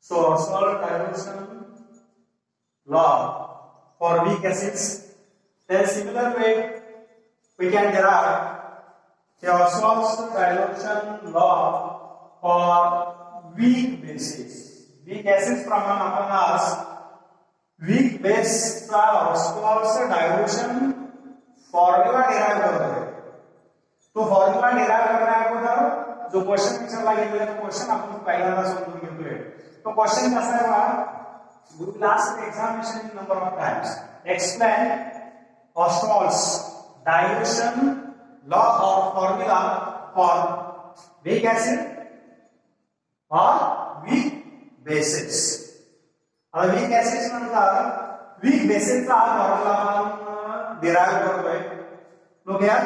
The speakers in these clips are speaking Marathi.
So Ostwald dilution law for weak acids. Then similar way we can derive the Ostwald's dilution law for weak bases. Weak acids प्रमाण आपण आज weak base चा Ostwald's dilution फॉर्म्युला डिराइव करतोय. तो फॉर्म्युला डिराइव करण्याअगोदर जो क्वेश्चन विचारला गेलेला क्वेश्चन आपण पहिल्यांदा समजून घेतोय. तो क्वेश्चन कसा आहे बघा. We will ask the examination in number of times. Explain Ostwald's dilution law or formula for weak acid or weak bases. आता weak acids नंतर weak bases चा फॉर्म्युला आपण डिराइव करतोय. Look here.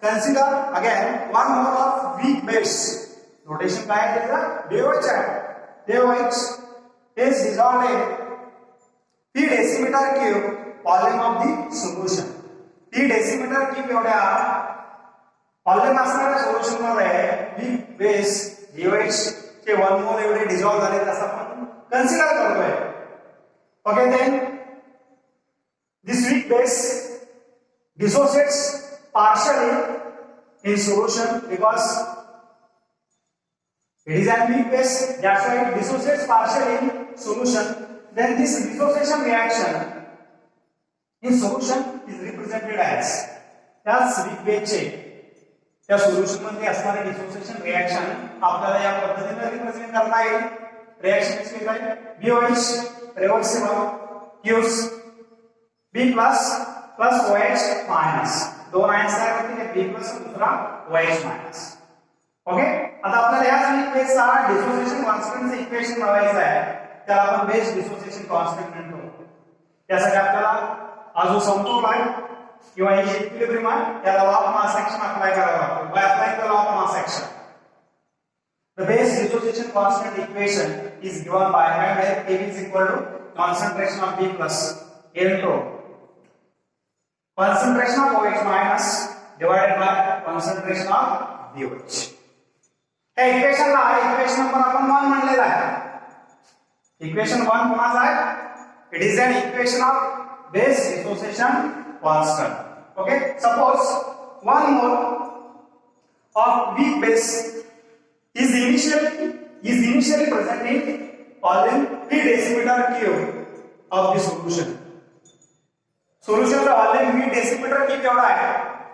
Consider again one mole of weak base. Notation काय आहे त्याचा? DOH आहे. DOH is dissolved in P decimeter cube volume of the solution. P decimeter cube एवढ्या volume असणाऱ्या सोल्युशन मध्ये weak base DOH चे 1 mole एवढे डिसॉल्व झाले असं आपण कन्सिडर करतोय. Okay, then this weak base dissociates partially in solution because it is a weak base, that's why it dissociates partially in solution. Then this dissociation reaction in solution is represented as त्याच weak base चे त्या सोल्युशन मध्ये असणारे dissociation reaction आपल्याला या पद्धतीने रिप्रेझेंट करता येईल. रिएक्शन इसके काय BOH reversible gives B plus OH minus. दोन आयन्स तयार होतील B plus दुसरा OH minus. ओके, आता आपल्याला या समीकरणाचा डिसोसिएशन कॉन्स्टंटचे इक्वेशन मिळवायचं आहे. त्याला आपण बेस डिसोसिएशन कॉन्स्टंट म्हणतो. त्यासाठी आपल्याला हा जो समतोल आहे किंवा हे इक्विलिब्रियम आहे त्याला law of mass action apply करावा लागतो. By applying the law of mass action the base dissociation constant equation is given by where K is equal to concentration of B plus into concentration of OH minus divided by concentration of BOH. हे इक्वेशन ला इक्वेशन नंबर आपण 1 म्हणलेला आहे. इक्वेशन 1 कोणाचा आहे? It is an equation of base dissociation constant. Okay, suppose 1 mole of weak base is initially present in volume P decimeter cube of the solution. Solution चा volume P decimeter cube एवढा आहे.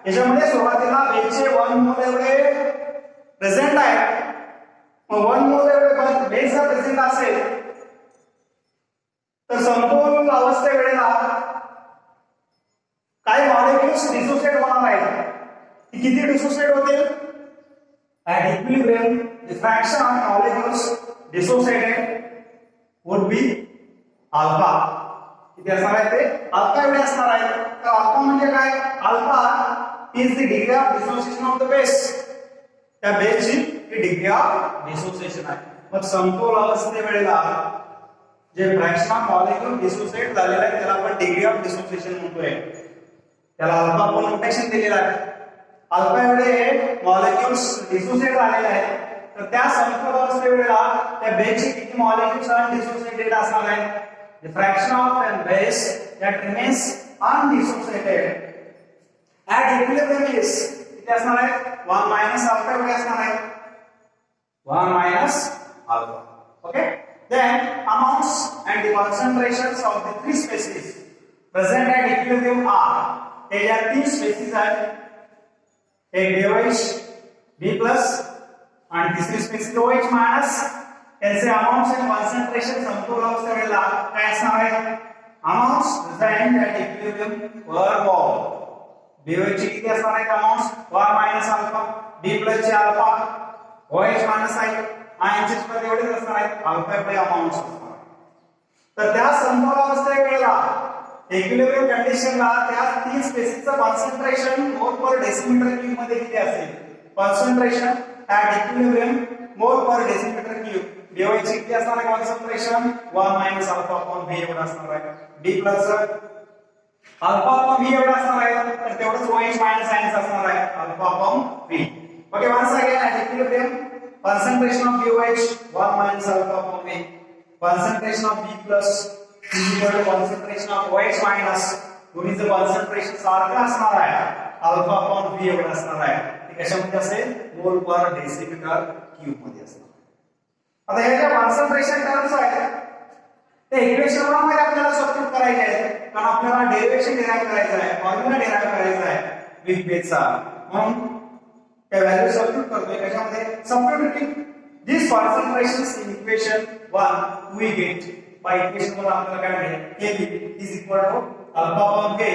याच्यामध्ये सुरुवातीला बेसचे 1 मोल एवढे प्रेझेंट आहे. मग 1 मोल एवढे बेस जर प्रेझेंट असेल तर संपूर्ण अवस्थे वेळेला काही मॉलिक्युल्स डिसोसिएट होणार आहेत. किती डिसोसिएट होतील? At equilibrium, the fraction of molecules dissociated would be alpha. किती असणार आहे ते? अल्फा एवढे असणार आहे. तर अल्फा म्हणजे काय? Alpha is the degree of dissociation of the base. त्या बेसची ही डिग्री ऑफ डिसोसिएशन आहे. मग समतोल अवस्थे वेळेला जे फ्रॅक्शन ऑफ मॉलिक्युल डिसोसिएट झालेला आहे त्याला आपण डिग्री ऑफ डिसोसिएशन म्हणतोय. त्याला अल्फा आपण नोटेशन दिलेलं आहे. अल्फा एवढे मॉलिक्युल्स डिसोसिएट झालेले आहेत. तर त्या समतोल अवस्थेवेळेला त्या बेसचे किती मॉलिक्युल्स अनडिसोसिएटेड असणार आहेत? The fraction of a base that remains undissociated at equilibrium is किती असणार आहे? 1 minus alpha एवढे असणार आहे. 1 minus alpha. Okay, then amounts and the concentrations of the three species present at equilibrium are हे ज्या 3 species आहेत एक DOH, B plus आणि तिसरी स्पेसिस OH मायनस त्यांचे अमाउंट्स आणि कॉन्सन्ट्रेशन समतोल अवस्थेला काय असणार आहे? अमाउंट्स प्रेझेंट ॲट इक्विलिब्रियम पर मोल. DOH चे किती असणार आहेत amounts? 1 minus alpha, B plus चे अल्फा, OH मायनस आहे आणि यांचे सुद्धा एवढेच असणार आहेत अल्फा एवढे अमाउंट्स असणार आहेत. तर त्या समतोल अवस्थेला इक्विलिब्रियम कंडिशनला त्या 3 स्पेसिसचं कॉन्सन्ट्रेशन मोल पर डेसिमीटर क्यूब मध्ये किती असेल? कॉन्सन्ट्रेशन ॲट इक्विलिब्रियम मोल पर डेसिमीटर क्यूब DOH चे किती असणार आहे concentration? 1 minus alpha upon V एवढा असणार आहे. D plus alpha upon V एवढा असणार आहे. तर तेवढंच OH मायनस सायन्स असणार आहे alpha upon V. Okay, once again at equilibrium concentration of BOH 1 minus alpha upon V, concentration of B plus is equal to concentration of OH minus दोन्हीचं कॉन्सन्ट्रेशन सारखं असणार आहे, अल्फा अपॉन V एवढं असणार आहे. ते कशामध्ये असेल, मोल पर डेसिमीटर क्यूब मध्ये असणार. आता हे जे कॉन्सन्ट्रेशन टर्म्स आहेत ते इक्वेशन मध्ये आपल्याला सबस्टिट्यूट करायचे आहेत, कारण आपल्याला डेरिव्हेशन डिराइव्ह करायचं आहे, फॉर्म्युला डिराइव्ह करायचा आहे विथ बेसचा. म्हणून त्या व्हॅल्यू सबस्टिट्यूट करतोय कशामध्ये, substituting this concentrations in equation 1 we get by equation 1 आपल्याला काय मिळेल, Kb is equal to alpha upon K,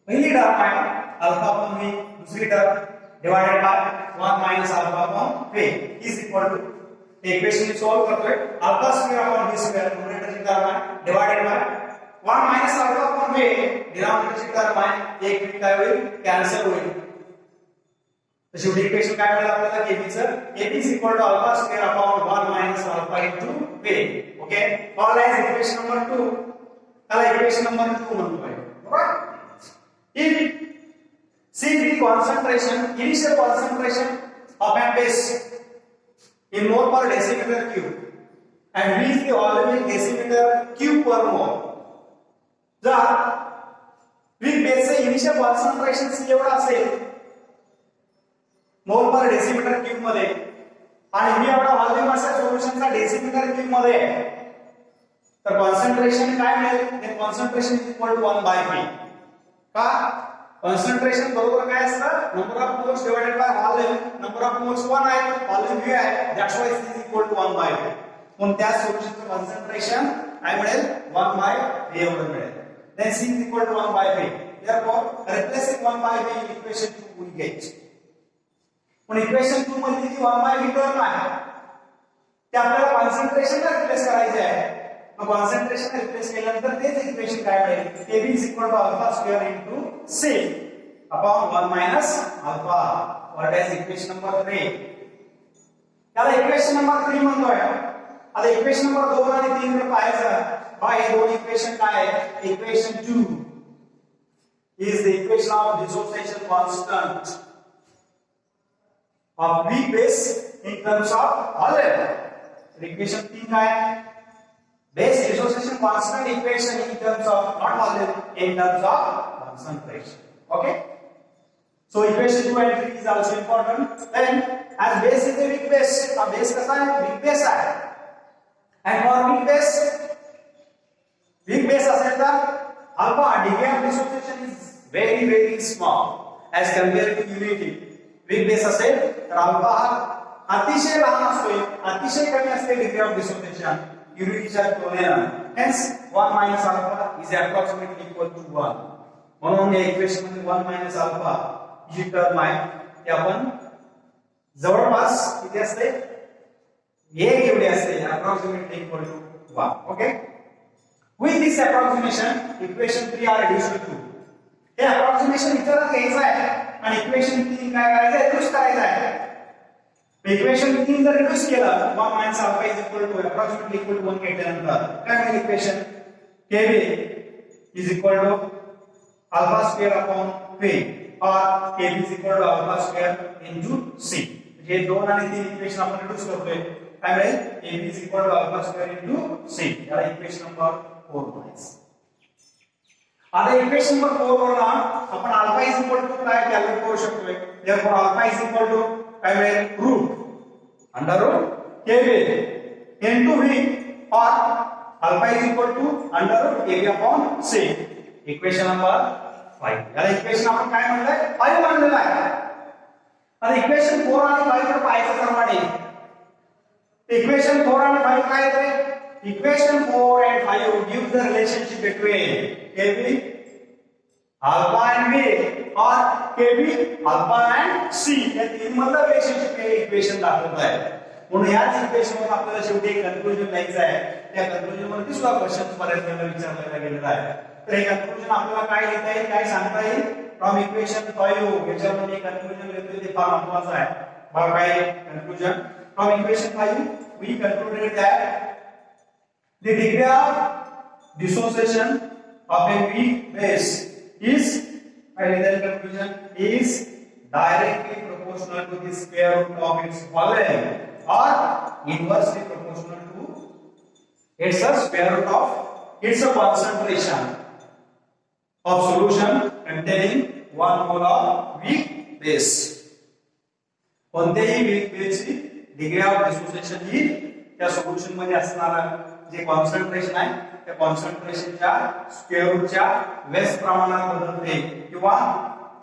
पहिली टर्म आहे अल्फा अपॉन V, दूसरी term divided by 1 minus alpha upon K is equal to equation solve करतोय alpha square upon V square न्यूमरेटरची टर्म आहे divided by 1 minus alpha upon K डिनॉमिनेटरची टर्म आहे, एक काय होईल, कॅन्सल होईल. तर शेवटी इक्वेशन काय मिळेल आपल्याला, Kb चं Kb is equal to alpha square upon 1 minus alpha into K. Okay, call as equation number 2. त्याला इक्वेशन नंबर 2 म्हणतोय. बरोबर. If see the concentration, initial concentration of a base in mole per decimeter cube and V is the volume in decimeter cube per mole. जर with base चे initial concentration C एवढा असेल मोल पर डेसिमीटर क्यूब मध्ये आणि V एवढा व्हॉल्यूम असेल सोल्युशनचा डेसिमीटर क्यूब मध्ये, तर कॉन्सन्ट्रेशन काय मिळेल, ते concentration is equal to 1 by V. का कॉन्सन्ट्रेशन बरोबर काय असतं, number of moles divided by volume. Number of moles 1 आहे, व्हॉल्यूम V आहे, that's why is equal to 1 by V. म्हणून त्या सोल्युशनचं कॉन्सन्ट्रेशन काय मिळेल, 1 बाय V एवढं मिळेल. Then C is equal to 1 by V. therefore replacing 1 by V in equation 2 we get. पण इक्वेशन 2 मध्ये जी 1 बाय V टर्म आहे ते आपल्याला कॉन्सन्ट्रेशन ला रिप्लेस करायचे आहे. मग कॉन्सन्ट्रेशन ला रिप्लेस केल्यानंतर तेच इक्वेशन काय मिळेल, Kb is equal to alpha square into C upon 1 minus alpha. What is equation number 3? त्याला इक्वेशन नंबर 3 म्हणतोय. आता इक्वेशन नंबर 2 आणि 3 कडे पाहायचं. हा हे दोन इक्वेशन काय आहे, equation 2 is the equation of dissociation constant of weak base in terms of volume. Equation 3 काय आहे, base dissociation constant equation in terms of not volume, in terms of concentration. Okay, so equation 2 and 3 is also important. Then as base is a weak base, a base कसा है, weak base है, and for weak base असेल तर alpha degree of dissociation is very small as compared to unity. weak base असेल तर alpha हा अतिशय लहान असतो, अतिशय कमी असते degree of dissociation युनिटीच्या तुलनेत. hence 1 minus alpha is approximately equal to 1. म्हणून या इक्वेशन मध्ये 1 minus alpha जी टर्म आहे ती आपण जवळपास किती असते, 1 एवढी असते, approximately equal to 1. Okay, with this approximation equation 3 are reduced to 2. हे approximation इथं घ्यायचं आहे आणि इक्वेशन 3 काय करायचं आहे, रिड्यूस करायचं आहे. इक्वेशन 3 जर रिड्यूस केलं 1 minus alpha is equal to approximately equal to 1 घेतल्यानंतर काय मिळेल, equation Kb is equal to alpha square upon V or Kb is equal to alpha square into C. हे 2 आणि 3 इक्वेशन आपण रिड्यूस करतोय, काय मिळेल, Kb is equal to alpha square into C. याला इक्वेशन नंबर 4 म्हणायचं. आता इक्वेशन नंबर 4 वरून आपण अल्फा इज इक्वल टू काय कॅल्क्युलेट करू शकतोय. therefore alpha is equal to काय मिळेल, root under root Kb into V or alpha is equal to under root Kb upon C. Equation number 5. याला इक्वेशन आपण काय म्हणलंय, 5 म्हणलेलं आहे. आता इक्वेशन 4 आणि 5 कडे पाहायचं क्रमाने. इक्वेशन 4 आणि 5 काय येते, equation 4 and 5 gives the relationship between Kb alpha and V or Kb alpha and C. या तीन मधलं रिलेशनशिप हे इक्वेशन दाखवत आहे. म्हणून याच इक्वेशन वर आपल्याला शेवटी एक कन्क्लुजन लिहायचं आहे. त्या कन्क्लुजन मध्ये सुद्धा क्वेश्चन बऱ्याच वेळा विचारला गेलेला आहे. तर हे कन्क्लुजन आपल्याला काय लिहिता येईल, काय सांगता येईल, फ्रॉम इक्वेशन 5 याच्यामध्ये एक कन्क्लुजन लिहितोय ते फार महत्त्वाचं आहे. बघा काय conclusion, from equation 5 we concluded that the degree of dissociation of a weak base is, by the conclusion, is directly proportional proportional to the square root of its volume or inversely proportional to its square root of its concentration of solution containing 1 mole of weak base. कोणत्याही weak base ची डिग्री ऑफ डिसोसिएशन ही त्या सोल्युशन मध्ये असणारा जे कॉन्सन्ट्रेशन आहे त्या कॉन्सन्ट्रेशनच्या स्क्वेअर रूटच्या लेस प्रमाणात बदलते किंवा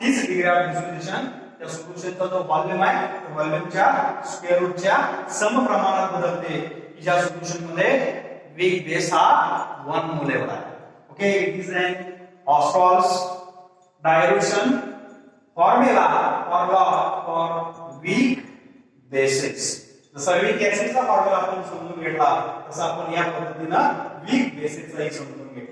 तीच डिग्री ऑफ डिसोसिएशन त्या सोल्युशनचा जो व्हॉल्यूम आहे त्या व्हॉल्यूमच्या स्क्वेअर रूटच्या सम प्रमाणात बदलते की ज्या सोल्युशन मध्ये weak base हा 1 mole एवढा आहे. Okay, it is an Ostwald's dilution formula for weak bases. जसं weak acids चा फॉर्म्युला आपण समजून घेतला तसं आपण या पद्धतीने weak bases चा समजून घेऊ.